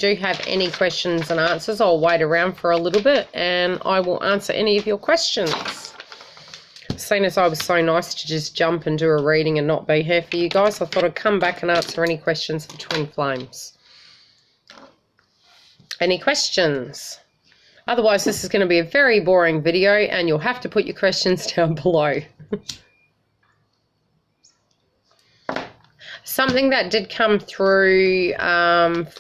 do have any questions and answers, I'll wait around for a little bit and I will answer any of your questions. Seeing as I was so nice to just jump and do a reading and not be here for you guys, I thought I'd come back and answer any questions for Twin Flames. Any questions? Otherwise, this is going to be a very boring video and you'll have to put your questions down below. Something that did come through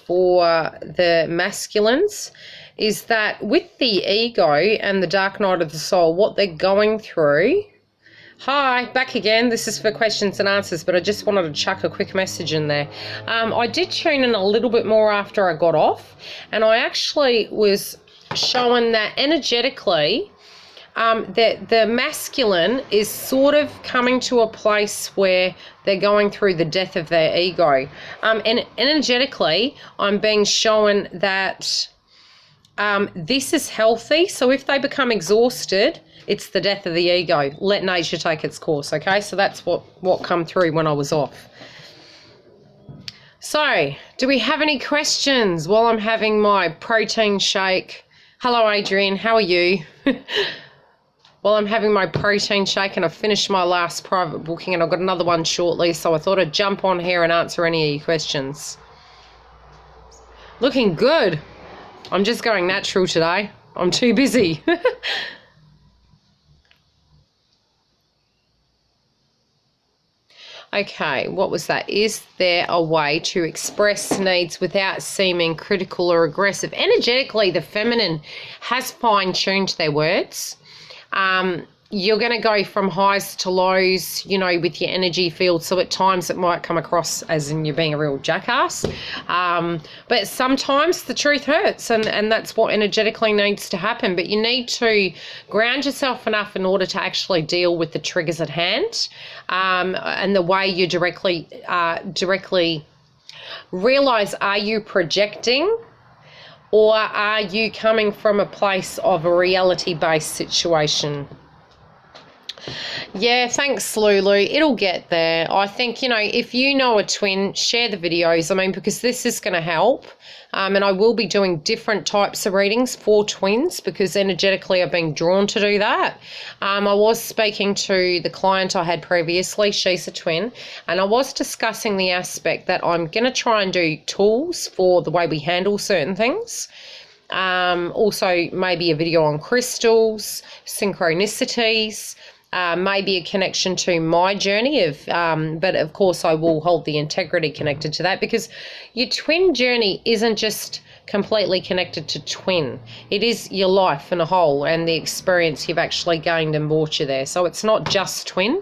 for the masculines is that with the ego and the dark night of the soul, what they're going through. Hi, back again. This is for questions and answers, but I just wanted to chuck a quick message in there. I did tune in a little bit more after I got off, and I actually was showing that energetically that the masculine is sort of coming to a place where they're going through the death of their ego. And energetically, I'm being shown that this is healthy. So if they become exhausted, it's the death of the ego. Let nature take its course, okay? So that's what come through when I was off. So, do we have any questions while I'm having my protein shake? Hello, Adrian. How are you? Well, I'm having my protein shake and I've finished my last private booking and I've got another one shortly, so I thought I'd jump on here and answer any of your questions. Looking good. I'm just going natural today. I'm too busy. Okay, what was that? Is there a way to express needs without seeming critical or aggressive? Energetically, the feminine has fine-tuned their words. You're going to go from highs to lows, you know, with your energy field. So at times it might come across as in you're being a real jackass. But sometimes the truth hurts and that's what energetically needs to happen. But you need to ground yourself enough in order to actually deal with the triggers at hand. And the way you directly realize, are you projecting? Or are you coming from a place of a reality-based situation? Yeah, thanks, Lulu. It'll get there. I think, you know, if you know a twin, share the videos. I mean, because this is going to help. And I will be doing different types of readings for twins because energetically I've been drawn to do that. I was speaking to the client I had previously. She's a twin. And I was discussing the aspect that I'm going to try and do tools for the way we handle certain things. Also, maybe a video on crystals, synchronicities, maybe a connection to my journey of, but of course I will hold the integrity connected to that because your twin journey isn't just completely connected to twin. It is your life in a whole and the experience you've actually gained and brought you there. So it's not just twin,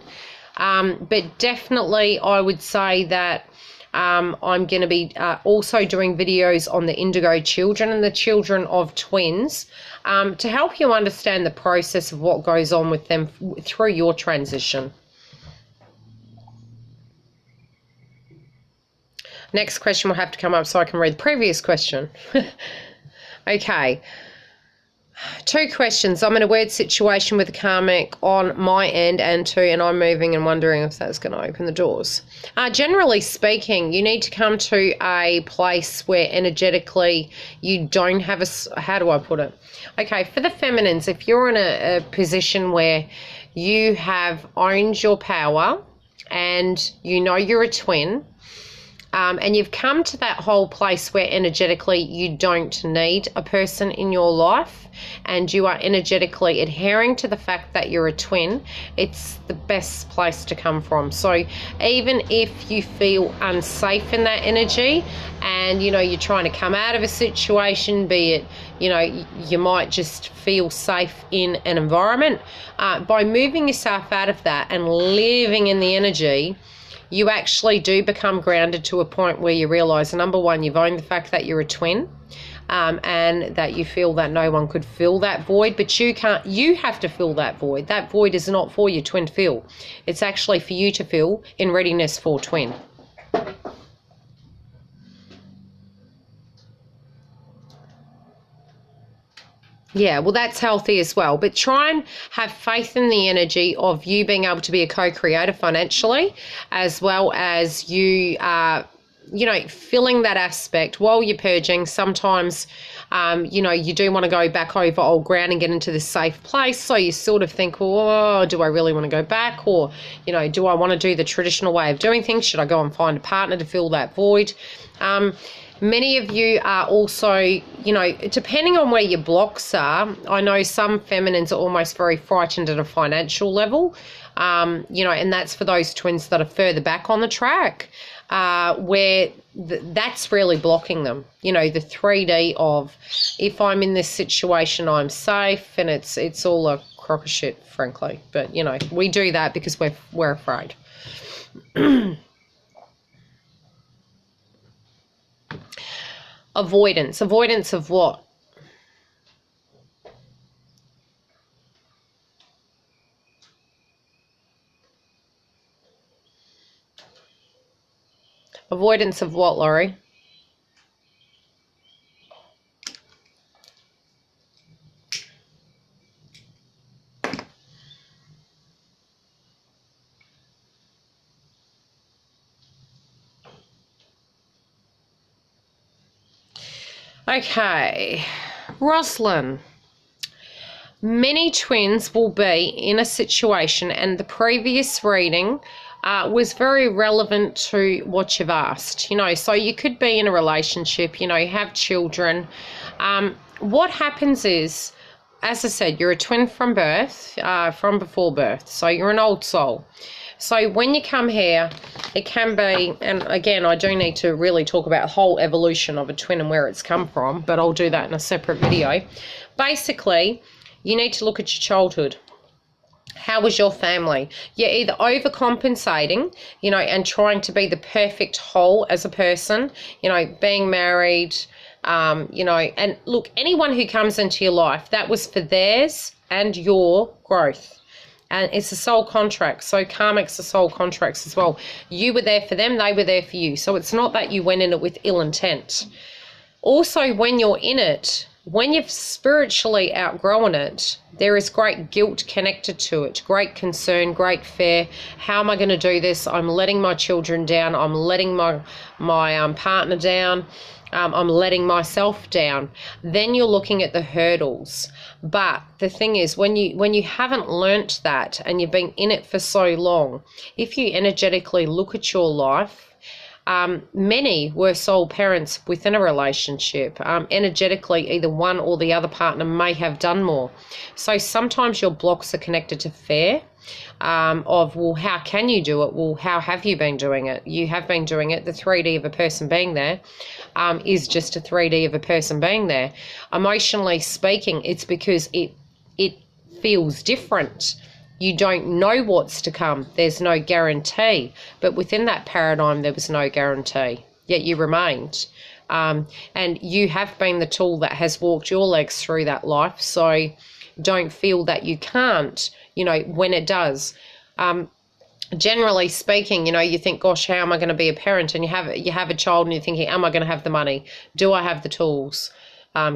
but definitely I would say that I'm going to be also doing videos on the indigo children and the children of twins to help you understand the process of what goes on with them through your transition. Next question will have to come up so I can read the previous question. Okay. 2 questions. I'm in a weird situation with a karmic on my end and I'm moving and wondering if that's going to open the doors. Generally speaking, you need to come to a place where energetically you don't have a, how do I put it? Okay, for the feminines, if you're in a position where you have owned your power and you know you're a twin, and you've come to that whole place where energetically you don't need a person in your life and you are energetically adhering to the fact that you're a twin, it's the best place to come from. So even if you feel unsafe in that energy and, you know, you're trying to come out of a situation, be it, you know, you might just feel safe in an environment, by moving yourself out of that and living in the energy, you actually do become grounded to a point where you realize, number one, you've owned the fact that you're a twin, and that you feel that no one could fill that void, but you can't. You have to fill that void. That void is not for your twin to fill. It's actually for you to fill in readiness for twin. Yeah, well, that's healthy as well. But try and have faith in the energy of you being able to be a co-creator financially, as well as you you know, filling that aspect while you're purging. Sometimes, you know, you do want to go back over old ground and get into this safe place. So you sort of think, oh, do I really want to go back? Or, you know, do I want to do the traditional way of doing things? Should I go and find a partner to fill that void? Many of you are also, you know, depending on where your blocks are, I know some feminines are almost very frightened at a financial level, you know, and that's for those twins that are further back on the track, where that's really blocking them. You know, the 3D of, if I'm in this situation, I'm safe, and it's all a crock of shit, frankly. But, you know, we do that because we're afraid. Avoidance. Avoidance of what? Avoidance of what, Laurie? Okay, Roslyn. Many twins will be in a situation, and the previous reading was very relevant to what you've asked. You know, so you could be in a relationship, you know, have children. What happens is, as I said, you're a twin from birth, from before birth, so you're an old soul. So when you come here, it can be, and again, I do need to really talk about the whole evolution of a twin and where it's come from, but I'll do that in a separate video. Basically, you need to look at your childhood. How was your family? You're either overcompensating, you know, and trying to be the perfect whole as a person, you know, being married, you know, and look, anyone who comes into your life, that was for theirs and your growth. And it's a soul contract. So karmics are soul contracts as well. You were there for them, they were there for you. So it's not that you went in it with ill intent. Also, when you're in it, when you've spiritually outgrown it, there is great guilt connected to it, great concern, great fear. How am I going to do this? I'm letting my children down. I'm letting my partner down. I'm letting myself down. Then you're looking at the hurdles. But the thing is, when you haven't learnt that and you've been in it for so long, if you energetically look at your life, many were sole parents within a relationship. Energetically, either one or the other partner may have done more. So sometimes your blocks are connected to fear of, well, how can you do it? Well, how have you been doing it? You have been doing it. The 3D of a person being there is just a 3D of a person being there. Emotionally speaking, it's because it feels different. You don't know what's to come. There's no guarantee. But within that paradigm, there was no guarantee. Yet you remained. And you have been the tool that has walked your legs through that life. So don't feel that you can't, you know, when it does. Generally speaking, you know, you think, gosh, how am I going to be a parent? And you have a child and you're thinking, am I going to have the money? Do I have the tools?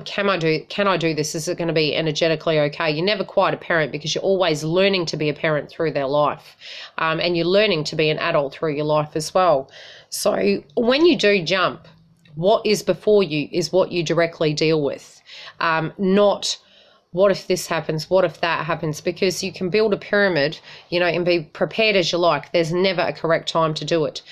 Can I do this? Is it going to be energetically okay? You're never quite a parent because you're always learning to be a parent through their life. And you're learning to be an adult through your life as well. So when you do jump, what is before you is what you directly deal with. Not what if this happens, what if that happens, because you can build a pyramid, you know, and be prepared as you like. There's never a correct time to do it.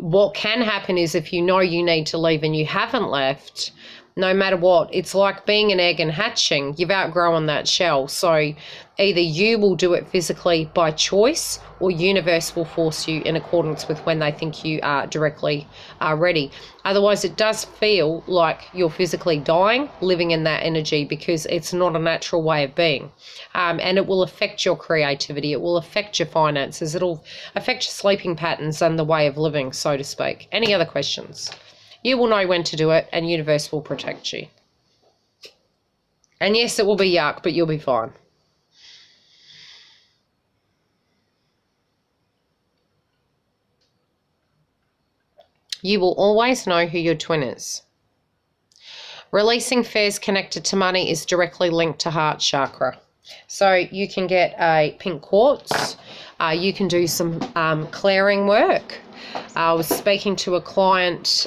What can happen is if you know you need to leave and you haven't left, no matter what, it's like being an egg and hatching. You've outgrown that shell. So either you will do it physically by choice or universe will force you in accordance with when they think you are directly ready. Otherwise, it does feel like you're physically dying, living in that energy, because it's not a natural way of being. And it will affect your creativity. It will affect your finances. It'll affect your sleeping patterns and the way of living, so to speak. Any other questions? You will know when to do it, and universe will protect you. And yes, it will be yuck, but you'll be fine. You will always know who your twin is. Releasing fears connected to money is directly linked to heart chakra. So you can get a pink quartz. You can do some clearing work. I was speaking to a client.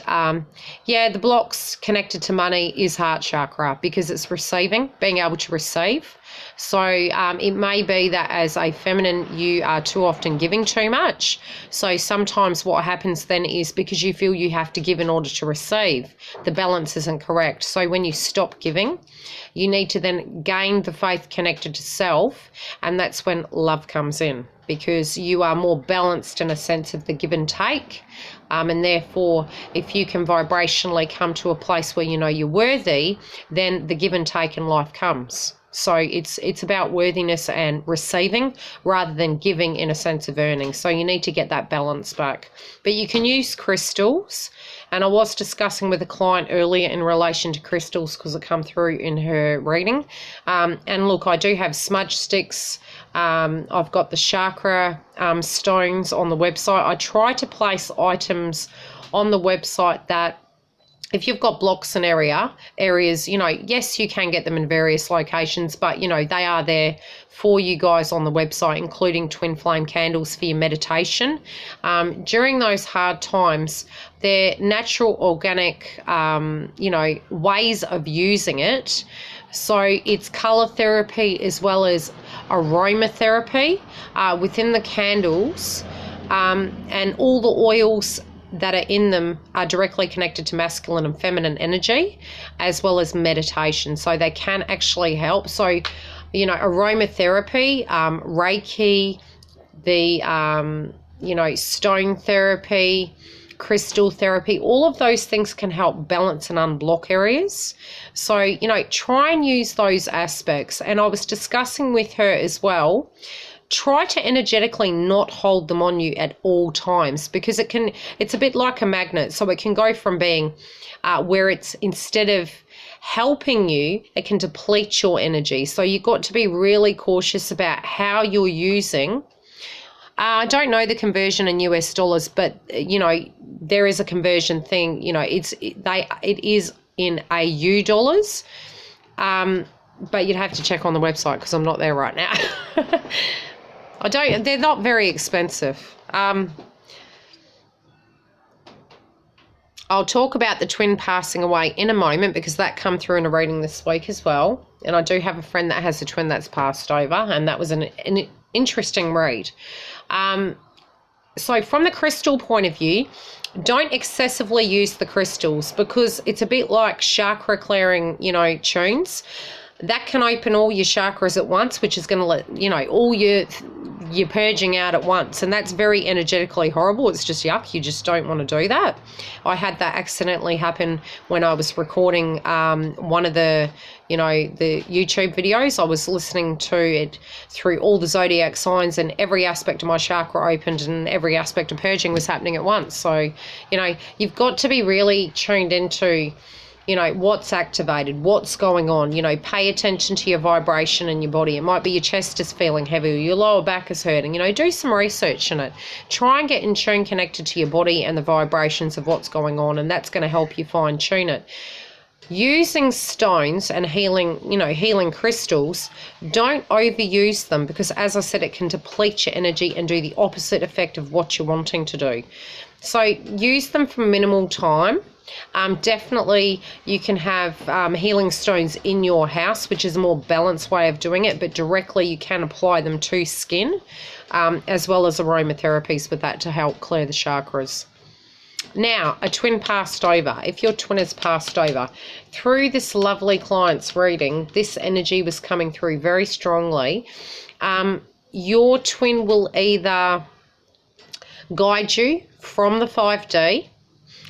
Yeah, the blocks connected to money is heart chakra because it's receiving, being able to receive. So it may be that as a feminine, you are too often giving too much. So sometimes what happens then is because you feel you have to give in order to receive, the balance isn't correct. So when you stop giving, you need to then gain the faith connected to self, and that's when love comes in, because you are more balanced in a sense of the give and take. And therefore, if you can vibrationally come to a place where you know you're worthy, then the give and take in life comes. So it's about worthiness and receiving rather than giving in a sense of earning. So you need to get that balance back. But you can use crystals. And I was discussing with a client earlier in relation to crystals because it come through in her reading. And look, I do have smudge sticks. I've got the chakra stones on the website. I try to place items on the website that if you've got blocks in areas, you know, yes, you can get them in various locations, but, you know, they are there for you guys on the website, including twin flame candles for your meditation. During those hard times, they're natural, organic, you know, ways of using it. So it's colour therapy as well as aromatherapy within the candles, and all the oils that are in them are directly connected to masculine and feminine energy, as well as meditation. So they can actually help. So, you know, aromatherapy, Reiki, the, you know, stone therapy, crystal therapy, all of those things can help balance and unblock areas. So, you know, try and use those aspects. And I was discussing with her as well, try to energetically not hold them on you at all times, because it's a bit like a magnet. So it can go from being where it's, instead of helping you, it can deplete your energy. So you've got to be really cautious about how you're using. I don't know the conversion in US dollars, but you know, there is a conversion thing, you know, it is in AU dollars. But you'd have to check on the website because I'm not there right now. They're not very expensive. I'll talk about the twin passing away in a moment because that come through in a reading this week as well. And I do have a friend that has a twin that's passed over, and that was an interesting read. So from the crystal point of view, don't excessively use the crystals because it's a bit like chakra clearing, you know, tunes. That can open all your chakras at once, which is going to let, you know, all your purging out at once. And that's very energetically horrible. It's just yuck. You just don't want to do that. I had that accidentally happen when I was recording one of the, you know, the YouTube videos. I was listening to it through all the zodiac signs, and every aspect of my chakra opened and every aspect of purging was happening at once. So, you know, you've got to be really tuned into, you know, what's activated, what's going on. You know, pay attention to your vibration in your body. It might be your chest is feeling heavy or your lower back is hurting. You know, do some research in it. Try and get in tune, connected to your body and the vibrations of what's going on, and that's going to help you fine tune it. Using stones and healing, you know, healing crystals, don't overuse them because, as I said, it can deplete your energy and do the opposite effect of what you're wanting to do. So use them for minimal time. Definitely you can have healing stones in your house, which is a more balanced way of doing it, but directly you can apply them to skin, as well as aromatherapies with that to help clear the chakras. Now, a twin passed over. If your twin has passed over, through this lovely client's reading, this energy was coming through very strongly. Your twin will either guide you from the 5D,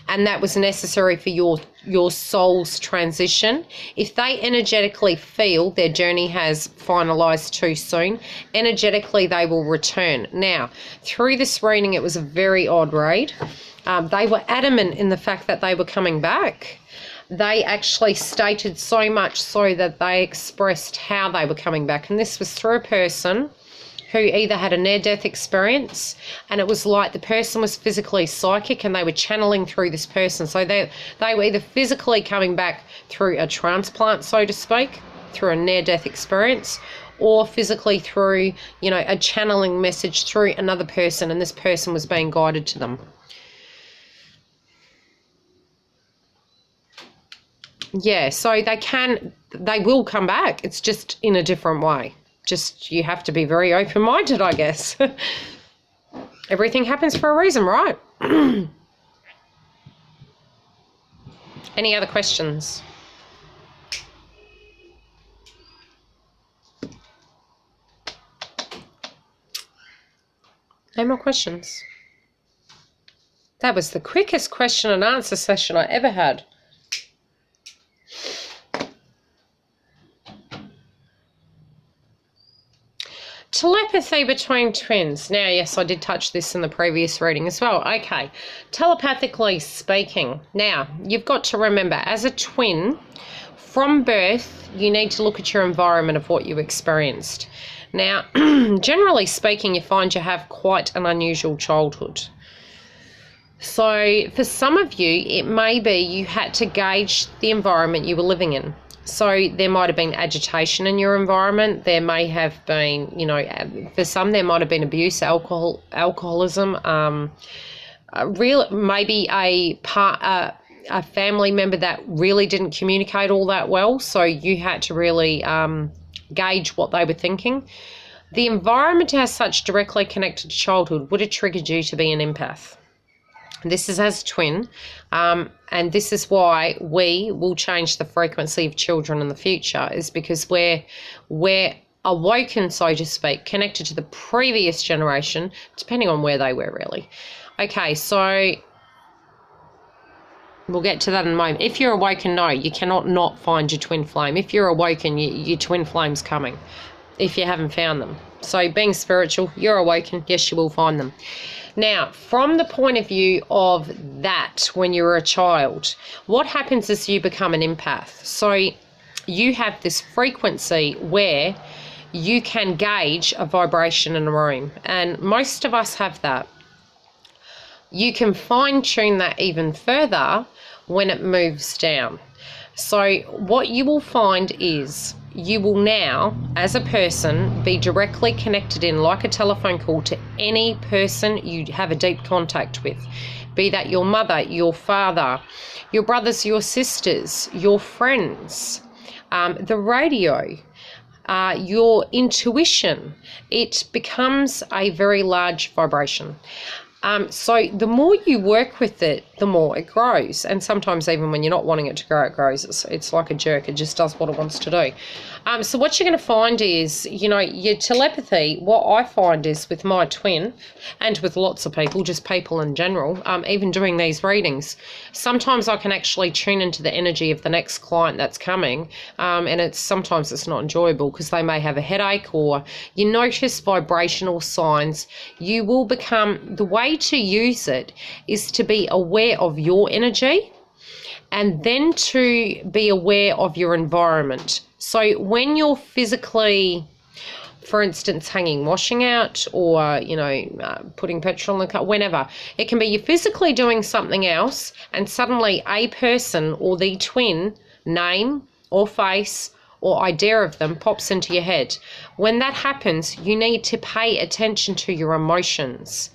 and that was necessary for your soul's transition. If they energetically feel their journey has finalized too soon, energetically they will return. Now, through this reading, it was a very odd read. They were adamant in the fact that they were coming back. They actually stated so much so that they expressed how they were coming back, and this was through a person who either had a near-death experience, and it was like the person was physically psychic and they were channeling through this person. So they were either physically coming back through a transplant, so to speak, through a near-death experience, or physically through, you know, a channeling message through another person, and this person was being guided to them. yeah, so they will come back. It's just in a different way. Just, you have to be very open-minded, I guess. Everything happens for a reason, right? Any other questions? No more questions. That was the quickest question and answer session I ever had. Telepathy between twins. Now, yes, I did touch this in the previous reading as well. Okay, telepathically speaking. Now, you've got to remember, as a twin, from birth, you need to look at your environment of what you experienced. Now, generally speaking, you find you have quite an unusual childhood. So, for some of you, it may be you had to gauge the environment you were living in. So there might have been agitation in your environment. There may have been, you know, for some there might have been abuse, alcoholism, maybe a family member that really didn't communicate all that well. So you had to really gauge what they were thinking. The environment as such directly connected to childhood would have triggered you to be an empath. This is as a twin, and this is why we will change the frequency of children in the future, is because we're awoken, so to speak, connected to the previous generation, depending on where they were, really. Okay, so we'll get to that in a moment. If you're awoken, no, you cannot not find your twin flame. If you're awoken, your twin flame's coming, if you haven't found them. So being spiritual, you're awoken, yes, you will find them. Now, from the point of view of that, when you're a child, what happens is you become an empath. So you have this frequency where you can gauge a vibration in a room, and most of us have that. You can fine-tune that even further when it moves down. So what you will find is you will now, as a person, be directly connected in, like a telephone call, to any person you have a deep contact with. Be that your mother, your father, your brothers, your sisters, your friends, the radio, your intuition. It becomes a very large vibration. So the more you work with it, the more it grows. And sometimes even when you're not wanting it to grow, it grows. It's like a jerk. It just does what it wants to do. So what you're going to find is, you know, your telepathy, what I find is with my twin and with lots of people, just people in general, even doing these readings, sometimes I can actually tune into the energy of the next client that's coming. And sometimes it's not enjoyable because they may have a headache, or you notice vibrational signs. You will become, the way to use it is to be aware of your energy and then to be aware of your environment. So when you're physically, for instance, hanging washing out, or, you know, putting petrol in the car, whenever, it can be you're physically doing something else and suddenly a person or the twin name or face or idea of them pops into your head. When that happens, you need to pay attention to your emotions.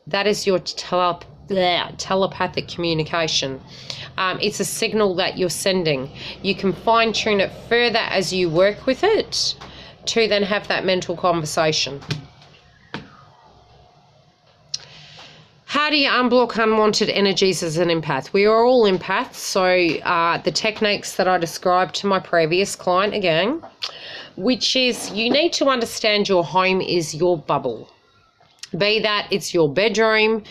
That is your telepathic communication. It's a signal that you're sending. You can fine-tune it further as you work with it to then have that mental conversation. How do you unblock unwanted energies as an empath? We are all empaths, so the techniques that I described to my previous client again, which is you need to understand your home is your bubble. Be that it's your bedroom,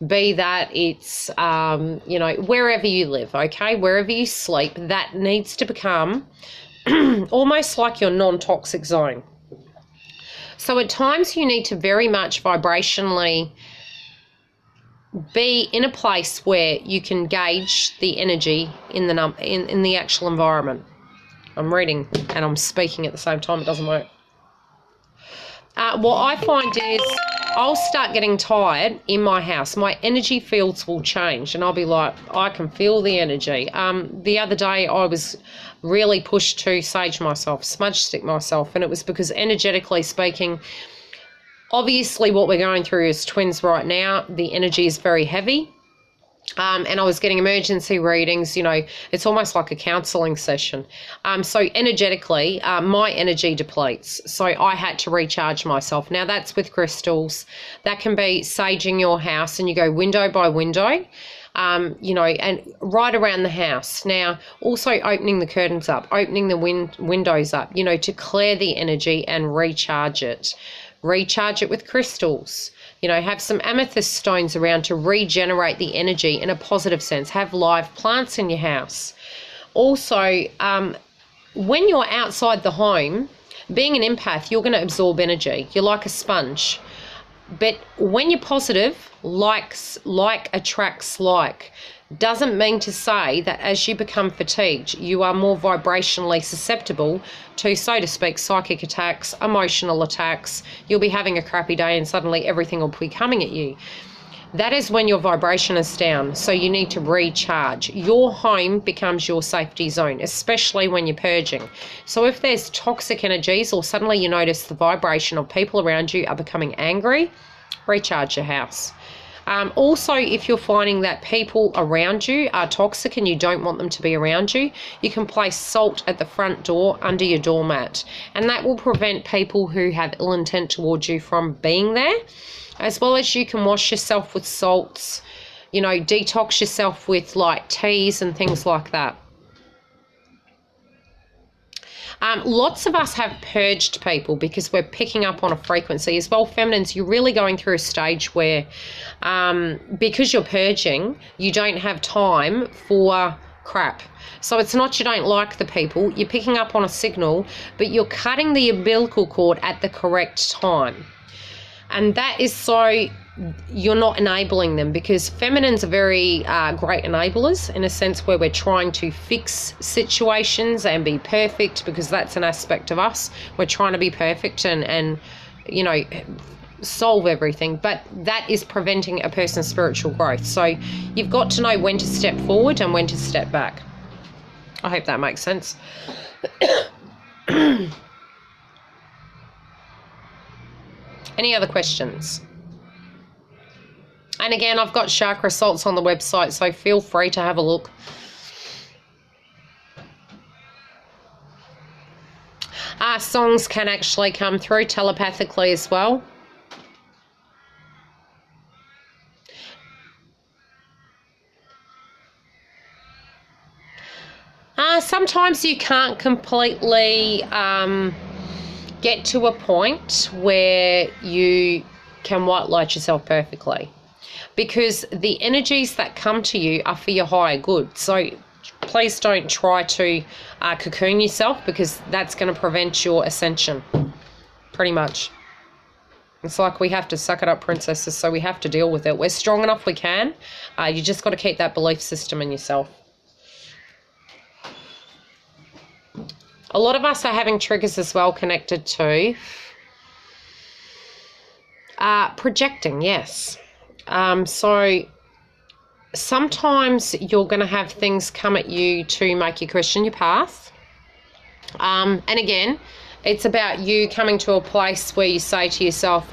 be that it's, you know, wherever you live, okay, wherever you sleep, that needs to become almost like your non-toxic zone. So at times you need to very much vibrationally be in a place where you can gauge the energy in the actual environment. I'm reading and I'm speaking at the same time. It doesn't work. What I find is I'll start getting tired in my house. My energy fields will change and I'll be like, I can feel the energy. The other day I was really pushed to sage myself, smudge stick myself, and it was because energetically speaking, obviously what we're going through as twins right now, the energy is very heavy. And I was getting emergency readings. You know, it's almost like a counselling session. So energetically, my energy depletes. So I had to recharge myself. Now that's with crystals. That can be saging your house, and you go window by window, you know, and right around the house. Now, also opening the curtains up, opening the windows up, you know, to clear the energy and recharge it. Recharge it with crystals. You know, have some amethyst stones around to regenerate the energy in a positive sense. Have live plants in your house. Also, when you're outside the home, being an empath, you're going to absorb energy. You're like a sponge. But when you're positive, like attracts like. Doesn't mean to say that as you become fatigued, you are more vibrationally susceptible to, so to speak, psychic attacks, emotional attacks. You'll be having a crappy day and suddenly everything will be coming at you. That is when your vibration is down, so you need to recharge. Your home becomes your safety zone, especially when you're purging. So if there's toxic energies, or suddenly you notice the vibration of people around you are becoming angry, recharge your house. Also, if you're finding that people around you are toxic and you don't want them to be around you, you can place salt at the front door under your doormat, and that will prevent people who have ill intent towards you from being there. As well as you can wash yourself with salts, you know, detox yourself with like teas and things like that. Lots of us have purged people because we're picking up on a frequency as well. Feminines, you're really going through a stage where because you're purging, you don't have time for crap. So it's not you don't like the people, you're picking up on a signal, but you're cutting the umbilical cord at the correct time. And that is so you're not enabling them, because feminines are very great enablers in a sense where we're trying to fix situations and be perfect, because that's an aspect of us. We're trying to be perfect and you know, solve everything, but that is preventing a person's spiritual growth. So you've got to know when to step forward and when to step back. I hope that makes sense. Any other questions? And again, I've got chakra salts on the website, so feel free to have a look. Songs can actually come through telepathically as well. Sometimes you can't completely get to a point where you can white light yourself perfectly, because the energies that come to you are for your higher good. So please don't try to cocoon yourself, because that's going to prevent your ascension, pretty much. It's like we have to suck it up, princesses, so we have to deal with it. We're strong enough we can. You just got to keep that belief system in yourself. A lot of us are having triggers as well connected to projecting, yes. So sometimes you're going to have things come at you to make you question your path. And again, it's about you coming to a place where you say to yourself,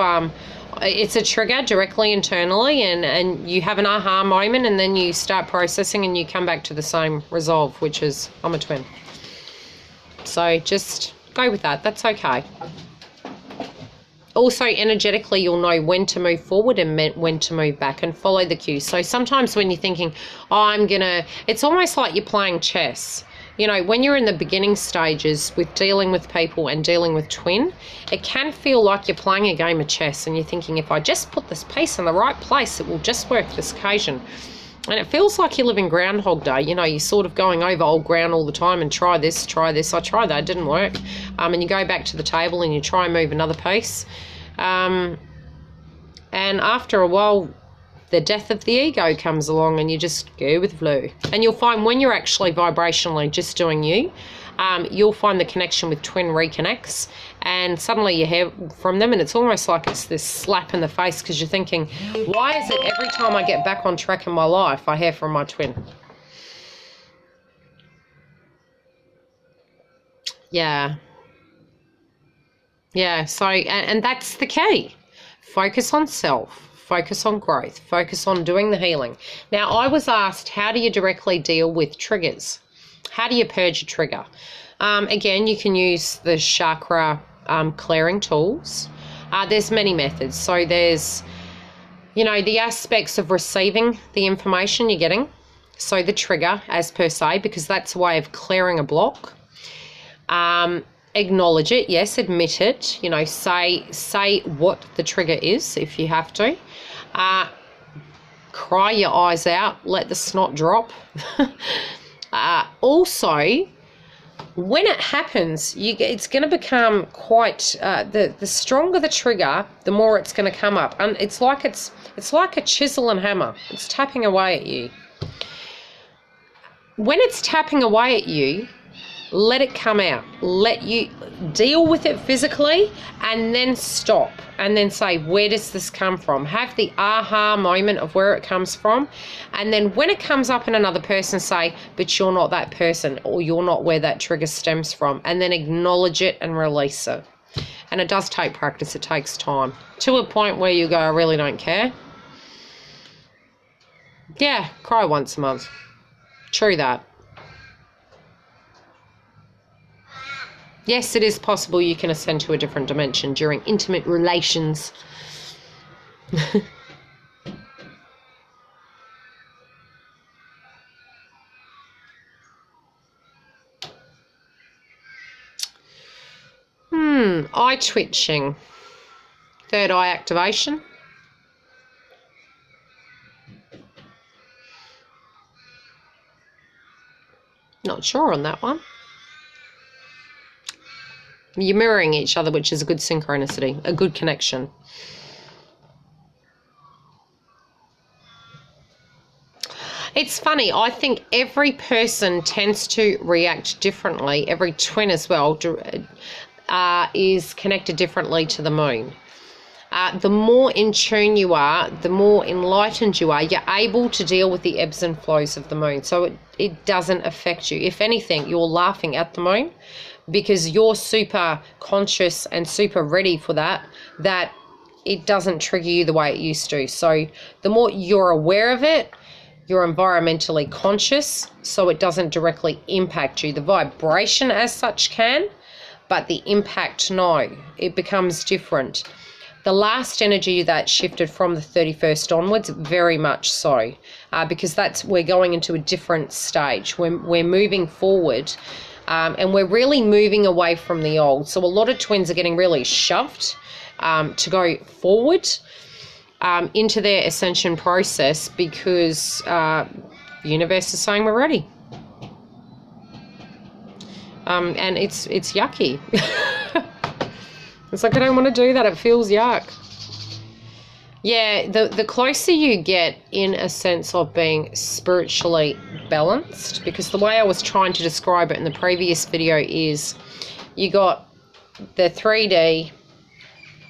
it's a trigger directly internally, and you have an aha moment, and then you start processing and you come back to the same resolve, which is, I'm a twin. So just go with that. That's okay. Also, energetically, you'll know when to move forward and when to move back, and follow the cues. So sometimes when you're thinking, oh, it's almost like you're playing chess. You know, when you're in the beginning stages with dealing with people and dealing with twin, it can feel like you're playing a game of chess, and you're thinking, if I just put this piece in the right place, it will just work this occasion. And it feels like you're living Groundhog Day. You know, you're sort of going over old ground all the time, and try this. I tried that, it didn't work. And you go back to the table and you try and move another piece. And after a while, the death of the ego comes along, and you just go with the flow. And you'll find when you're actually vibrationally just doing you, you'll find the connection with twin reconnects, and suddenly you hear from them, and it's almost like it's this slap in the face, because you're thinking, why is it every time I get back on track in my life, I hear from my twin? Yeah. Yeah, so, and that's the key. Focus on self. focus on growth, focus on doing the healing. Now, I was asked, how do you directly deal with triggers? How do you purge a trigger? Again, you can use the chakra clearing tools. There's many methods. So there's, you know, the aspects of receiving the information you're getting. So the trigger as per se, because that's a way of clearing a block. Acknowledge it, yes, admit it, you know, say what the trigger is if you have to. Cry your eyes out, let the snot drop. Also, when it happens, it's going to become quite, the stronger the trigger, the more it's going to come up. And it's like a chisel and hammer. It's tapping away at you. When it's tapping away at you, let it come out. Let you deal with it physically and then stop and then say, where does this come from? Have the aha moment of where it comes from. And then when it comes up in another person, say, but you're not that person, or you're not where that trigger stems from. And then acknowledge it and release it. And it does take practice. It takes time. To a point where you go, I really don't care. Yeah, cry once a month. True that. Yes, it is possible you can ascend to a different dimension during intimate relations. Eye twitching. Third eye activation. Not sure on that one. You're mirroring each other, which is a good synchronicity, a good connection. It's funny, I think every person tends to react differently. Every twin as well is connected differently to the moon. The more in tune you are, the more enlightened you are, you're able to deal with the ebbs and flows of the moon. So it doesn't affect you. If anything, you're laughing at the moon, because you're super conscious and super ready for that it doesn't trigger you the way it used to. So the more you're aware of it, you're environmentally conscious, so it doesn't directly impact you. The vibration as such can, but the impact, no. It becomes different. The last energy that shifted from the 31st onwards, very much so, because we're going into a different stage. We're moving forward. And we're really moving away from the old. So a lot of twins are getting really shoved to go forward into their ascension process, because the universe is saying we're ready. And it's yucky. It's like, I don't want to do that. It feels yuck. Yeah, the closer you get in a sense of being spiritually balanced, because the way I was trying to describe it in the previous video is you got the 3D,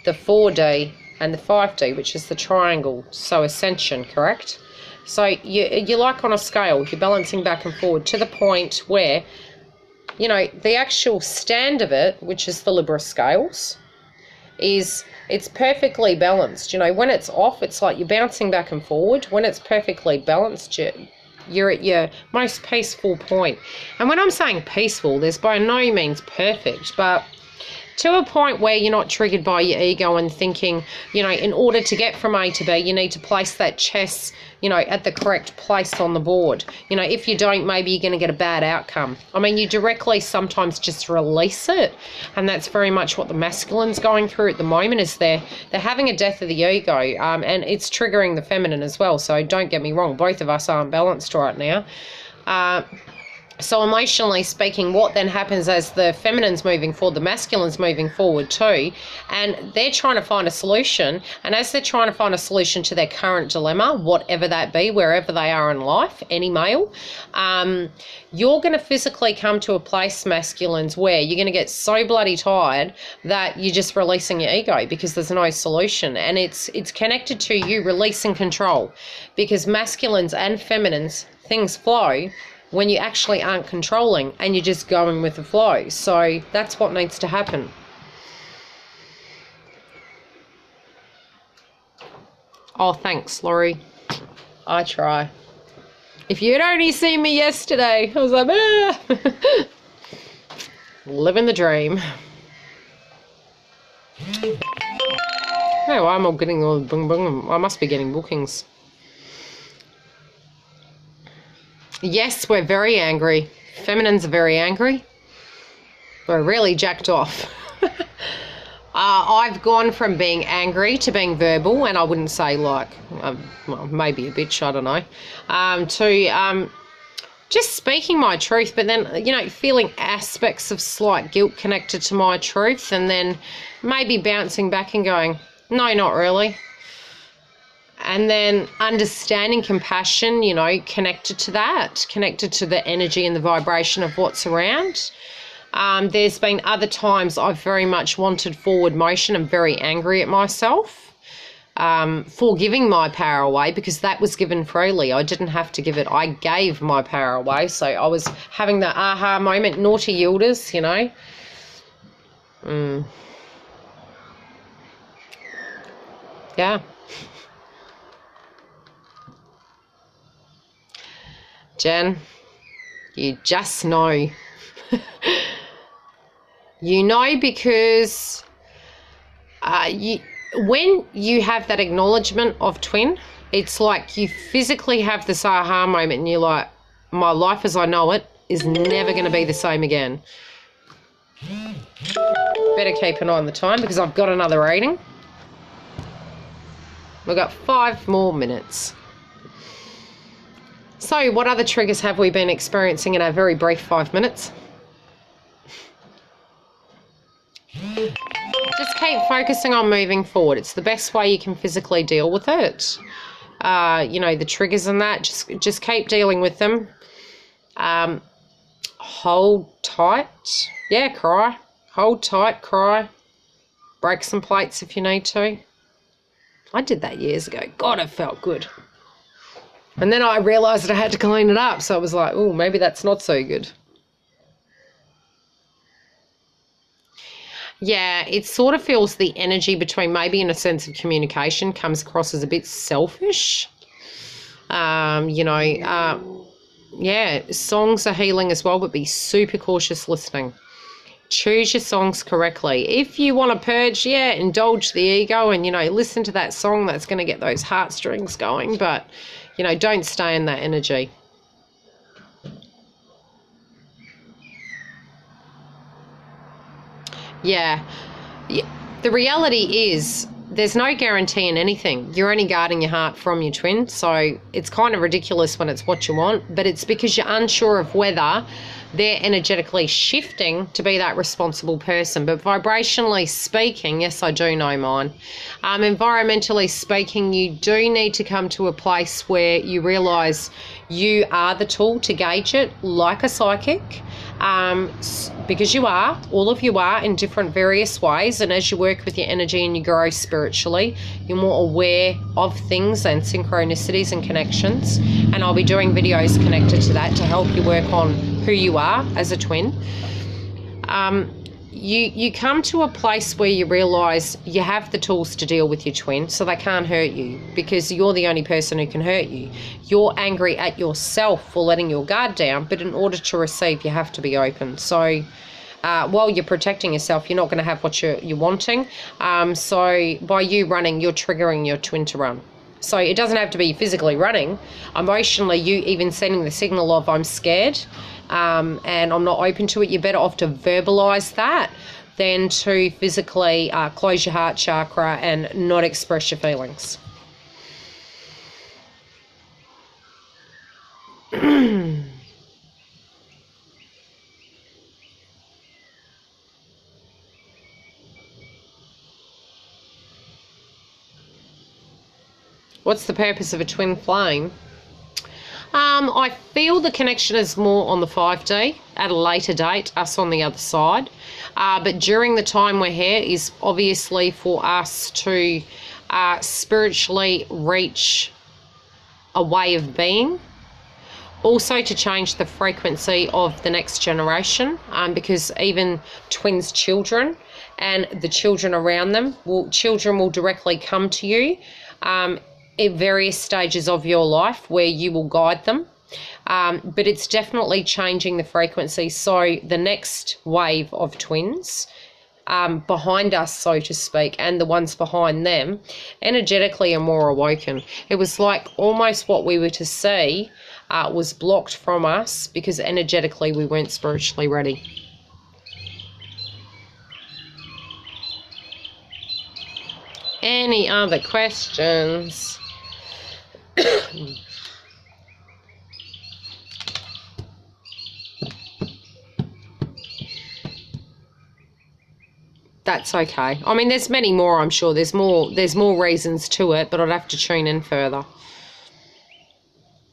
the 4D, and the 5D, which is the triangle, so ascension, correct? So you're like on a scale, you're balancing back and forward to the point where, you know, the actual stand of it, which is the Libra scales, it's perfectly balanced. You know, when it's off, it's like you're bouncing back and forward. When it's perfectly balanced, you're at your most peaceful point. And when I'm saying peaceful, there's by no means perfect, but to a point where you're not triggered by your ego and thinking, you know, in order to get from A to B, you need to place that chess, you know, at the correct place on the board. You know, if you don't, maybe you're going to get a bad outcome. I mean, you directly sometimes just release it, and that's very much what the masculine's going through at the moment, is they're having a death of the ego, and it's triggering the feminine as well. So don't get me wrong, both of us aren't balanced right now. So emotionally speaking, what then happens as the feminine's moving forward, the masculine's moving forward too, and they're trying to find a solution. And as they're trying to find a solution to their current dilemma, whatever that be, wherever they are in life, any male, you're going to physically come to a place, masculines, where you're going to get so bloody tired that you're just releasing your ego because there's no solution. And it's connected to you releasing control, because masculines and feminines, things flow when you actually aren't controlling and you're just going with the flow. So that's what needs to happen. Oh, thanks, Laurie. I try. If you'd only seen me yesterday, I was like, ah. Living the dream. No, I'm all getting all boom boom. I must be getting bookings. Yes, we're very angry. Feminines are very angry. We're really jacked off. I've gone from being angry to being verbal, and I wouldn't say like, well, maybe a bitch, I don't know, to just speaking my truth, but then, you know, feeling aspects of slight guilt connected to my truth, and then maybe bouncing back and going, no, not really. And then understanding compassion, you know, connected to that, connected to the energy and the vibration of what's around. There's been other times I've very much wanted forward motion and very angry at myself for giving my power away, because that was given freely. I didn't have to give it. I gave my power away. So I was having the aha moment, naughty yielders, you know. Yeah. Jen, you just know. You know, because when you have that acknowledgement of twin, it's like you physically have this aha moment and you're like, my life as I know it is never going to be the same again. Better keep an eye on the time because I've got another reading. We've got 5 more minutes. So what other triggers have we been experiencing in our very brief 5 minutes? Just keep focusing on moving forward. It's the best way you can physically deal with it. You know, the triggers and that, just keep dealing with them. Hold tight. Yeah, cry. Hold tight, cry. Break some plates if you need to. I did that years ago. God, it felt good. And then I realised that I had to clean it up. So I was like, oh, maybe that's not so good. Yeah, it sort of feels the energy between maybe in a sense of communication comes across as a bit selfish. You know, yeah, songs are healing as well, but be super cautious listening. Choose your songs correctly. If you want to purge, yeah, indulge the ego and, you know, listen to that song that's going to get those heartstrings going. But, you know, don't stay in that energy. Yeah. The reality is there's no guarantee in anything. You're only guarding your heart from your twin. So it's kind of ridiculous when it's what you want, but it's because you're unsure of whether they're energetically shifting to be that responsible person. But vibrationally speaking, yes, I do know mine. Environmentally speaking, you do need to come to a place where you realise you are the tool to gauge it, like a psychic, because you are, all of you are in different various ways. And as you work with your energy and you grow spiritually, you're more aware of things and synchronicities and connections. And I'll be doing videos connected to that to help you work on who you are as a twin. You come to a place where you realise you have the tools to deal with your twin, so they can't hurt you because you're the only person who can hurt you. You're angry at yourself for letting your guard down, but in order to receive, you have to be open. So while you're protecting yourself, you're not going to have what you're wanting. So by you running, you're triggering your twin to run. So it doesn't have to be physically running. Emotionally, you even sending the signal of I'm scared and I'm not open to it. You're better off to verbalise that than to physically close your heart chakra and not express your feelings. What's the purpose of a twin flame? I feel the connection is more on the 5D at a later date, us on the other side. But during the time we're here is obviously for us to spiritually reach a way of being. Also to change the frequency of the next generation, because even twins' children and the children around them, children will directly come to you at various stages of your life where you will guide them. But it's definitely changing the frequency. So the next wave of twins behind us, so to speak, and the ones behind them, energetically are more awoken. It was like almost what we were to see was blocked from us because energetically we weren't spiritually ready. Any other questions? That's okay. I mean, there's many more, I'm sure. There's more reasons to it, but I'd have to tune in further.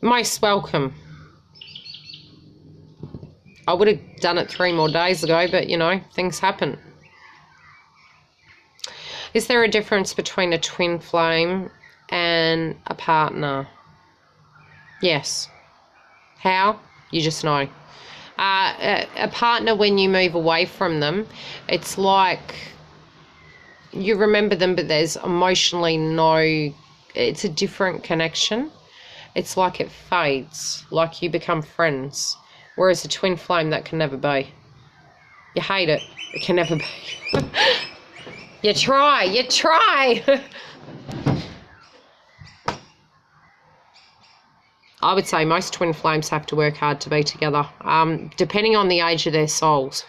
Most welcome. I would have done it 3 more days ago, but, you know, things happen. Is there a difference between a twin flame and a partner? Yes. How? You just know. A partner, when you move away from them, it's like you remember them, but there's emotionally it's a different connection. It's like it fades, like you become friends. Whereas a twin flame, that can never be. You hate it. It can never be. You try. I would say most twin flames have to work hard to be together, depending on the age of their souls.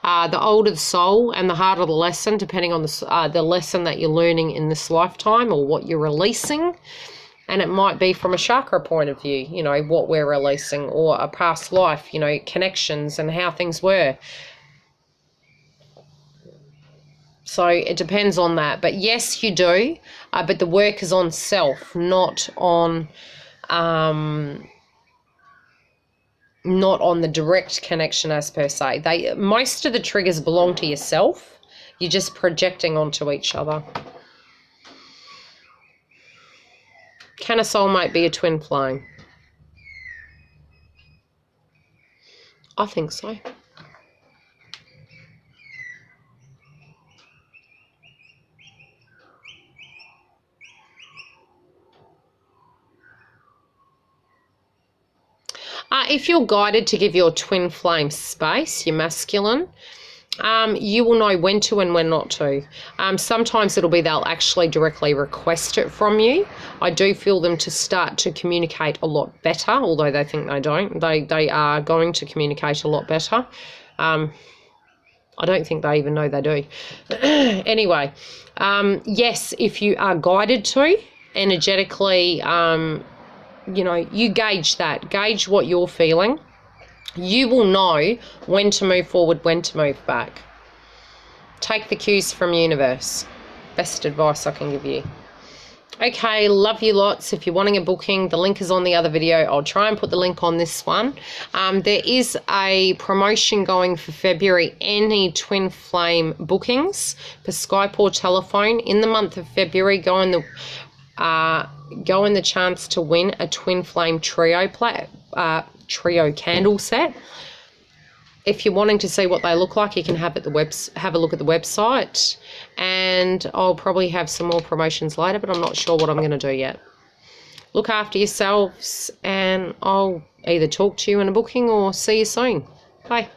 The older the soul and the harder the lesson, depending on the lesson that you're learning in this lifetime or what you're releasing. And it might be from a chakra point of view, you know, what we're releasing, or a past life, you know, connections and how things were. So it depends on that. But yes, you do. But the work is on self, not on the direct connection as per se. Most of the triggers belong to yourself. You're just projecting onto each other. Can a soulmate be a twin flame? I think so. If you're guided to give your twin flame space, your masculine, you will know when to and when not to. Sometimes it'll be they'll actually directly request it from you. I do feel them to start to communicate a lot better, although they think they don't. They are going to communicate a lot better. I don't think they even know they do. Anyway, yes, if you are guided to, energetically, you know, you gauge that. Gauge what you're feeling. You will know when to move forward, when to move back. Take the cues from universe. Best advice I can give you. Okay, love you lots. If you're wanting a booking, the link is on the other video. I'll try and put the link on this one. There is a promotion going for February. Any twin flame bookings for Skype or telephone in the month of February, go in the chance to win a twin flame trio candle set. If you're wanting to see what they look like, you can have a look at the website, and I'll probably have some more promotions later, but I'm not sure what I'm going to do yet. Look after yourselves, and I'll either talk to you in a booking or see you soon. Bye.